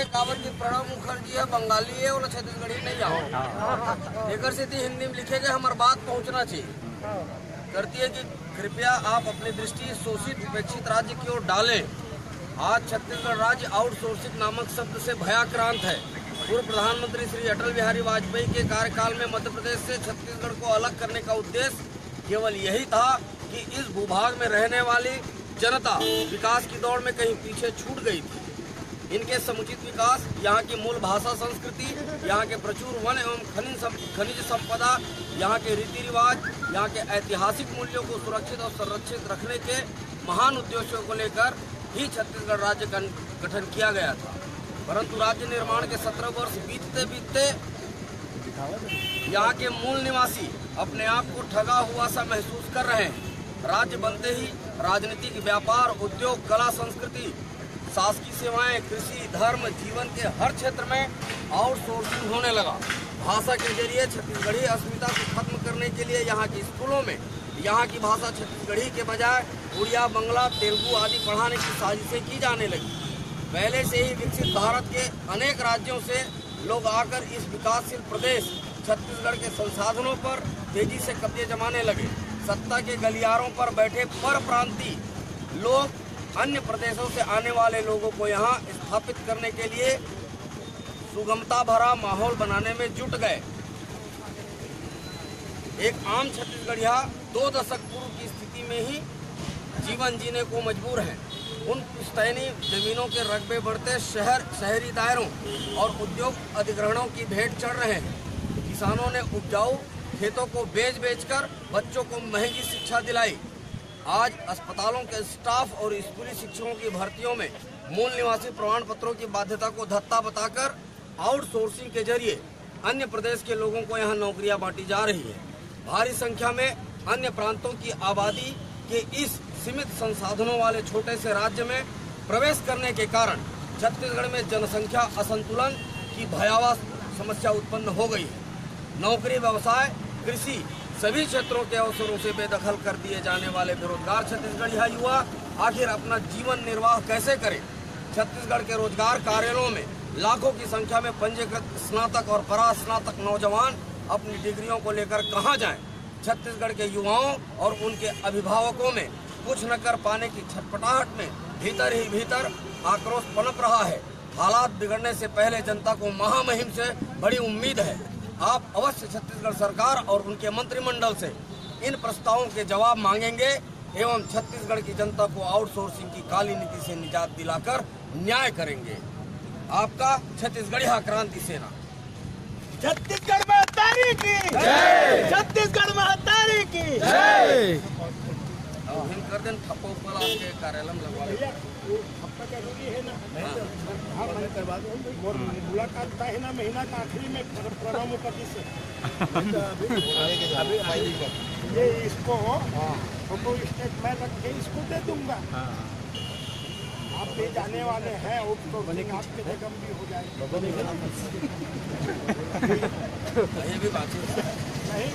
काबर की प्रणब मुखर्जी है, बंगाली है और छत्तीसगढ़ी नहीं आओ। एक स्थिति हिंदी में लिखे गए, हमारी बात पहुंचना चाहिए। करती है कि कृपया आप अपनी दृष्टि शोषित उपेक्षित राज्य की ओर डालें। आज छत्तीसगढ़ राज्य आउटसोर्सिंग नामक शब्द से भयाक्रांत है। पूर्व प्रधानमंत्री श्री अटल बिहारी वाजपेयी के कार्यकाल में मध्य प्रदेश से छत्तीसगढ़ को अलग करने का उद्देश्य केवल यही था कि इस भूभाग में रहने वाली जनता विकास की दौड़ में कहीं पीछे छूट गई थी। इनके समुचित विकास, यहाँ की मूल भाषा संस्कृति, यहाँ के प्रचुर वन एवं खनिज संपदा, यहाँ के रीति रिवाज, यहाँ के ऐतिहासिक मूल्यों को सुरक्षित और संरक्षित रखने के महान उद्देश्यों को लेकर ही छत्तीसगढ़ राज्य का गठन किया गया था। परंतु राज्य निर्माण के 17 वर्ष बीतते बीतते यहाँ के मूल निवासी अपने आप को ठगा हुआ सा महसूस कर रहे हैं। राज्य बनते ही राजनीतिक, व्यापार, उद्योग, कला, संस्कृति, शासकीय सेवाएं, कृषि, धर्म, जीवन के हर क्षेत्र में आउटसोर्सिंग होने लगा। भाषा के जरिए छत्तीसगढ़ी अस्मिता को खत्म करने के लिए यहाँ के स्कूलों में यहाँ की भाषा छत्तीसगढ़ी के बजाय उड़िया, बंगला, तेलुगु आदि पढ़ाने की साजिशें की जाने लगी। पहले से ही विकसित भारत के अनेक राज्यों से लोग आकर इस विकासशील प्रदेश छत्तीसगढ़ के संसाधनों पर तेजी से कब्जे जमाने लगे। सत्ता के गलियारों पर बैठे पर प्रांतीय लोग अन्य प्रदेशों से आने वाले लोगों को यहाँ स्थापित करने के लिए सुगमता भरा माहौल बनाने में जुट गए। एक आम छत्तीसगढ़िया 2 दशक पूर्व की स्थिति में ही जीवन जीने को मजबूर है। उन पुश्तैनी जमीनों के रकबे बढ़ते शहरी दायरों और उद्योग अधिग्रहणों की भेंट चढ़ रहे हैं। किसानों ने उपजाऊ खेतों को बेच-बेचकर बच्चों को महंगी शिक्षा दिलाई। आज अस्पतालों के स्टाफ और स्कूली शिक्षकों की भर्तियों में मूल निवासी प्रमाण पत्रों की बाध्यता को धत्ता बताकर आउटसोर्सिंग के जरिए अन्य प्रदेश के लोगों को यहां नौकरियां बांटी जा रही है। भारी संख्या में अन्य प्रांतों की आबादी के इस सीमित संसाधनों वाले छोटे से राज्य में प्रवेश करने के कारण छत्तीसगढ़ में जनसंख्या असंतुलन की भयावह समस्या उत्पन्न हो गई है। नौकरी, व्यवसाय, कृषि सभी क्षेत्रों के अवसरों से बेदखल कर दिए जाने वाले बेरोजगार छत्तीसगढ़िया युवा आखिर अपना जीवन निर्वाह कैसे करें? छत्तीसगढ़ के रोजगार कार्यालयों में लाखों की संख्या में पंजीकृत स्नातक और परास्नातक नौजवान अपनी डिग्रियों को लेकर कहां जाएं? छत्तीसगढ़ के युवाओं और उनके अभिभावकों में कुछ न कर पाने की छटपटाहट में भीतर ही भीतर आक्रोश पनप रहा है। हालात बिगड़ने से पहले जनता को महामहिम से बड़ी उम्मीद है। आप अवश्य छत्तीसगढ़ सरकार और उनके मंत्रिमंडल से इन प्रस्तावों के जवाब मांगेंगे एवं छत्तीसगढ़ की जनता को आउटसोर्सिंग की काली नीति से निजात दिलाकर न्याय करेंगे। आपका छत्तीसगढ़िया क्रांति सेना। छत्तीसगढ़ महतारी की जय, छत्तीसगढ़ महतारी की जय। कर दें ठप्पा ऊपर आपके कार्यालय में लगवा भैया ठप्पा जरूरी है ना? हाँ मैंने करवा दो। मुलाकात का है ना महीना का आखिरी में प्रणब मुखर्जी से। ये इसको फोटो स्टेट में रख के इसको दे दूंगा। आप ले जाने वाले हैं तो आपके जगह भी हो जाएगा। ये भी बात है। नहीं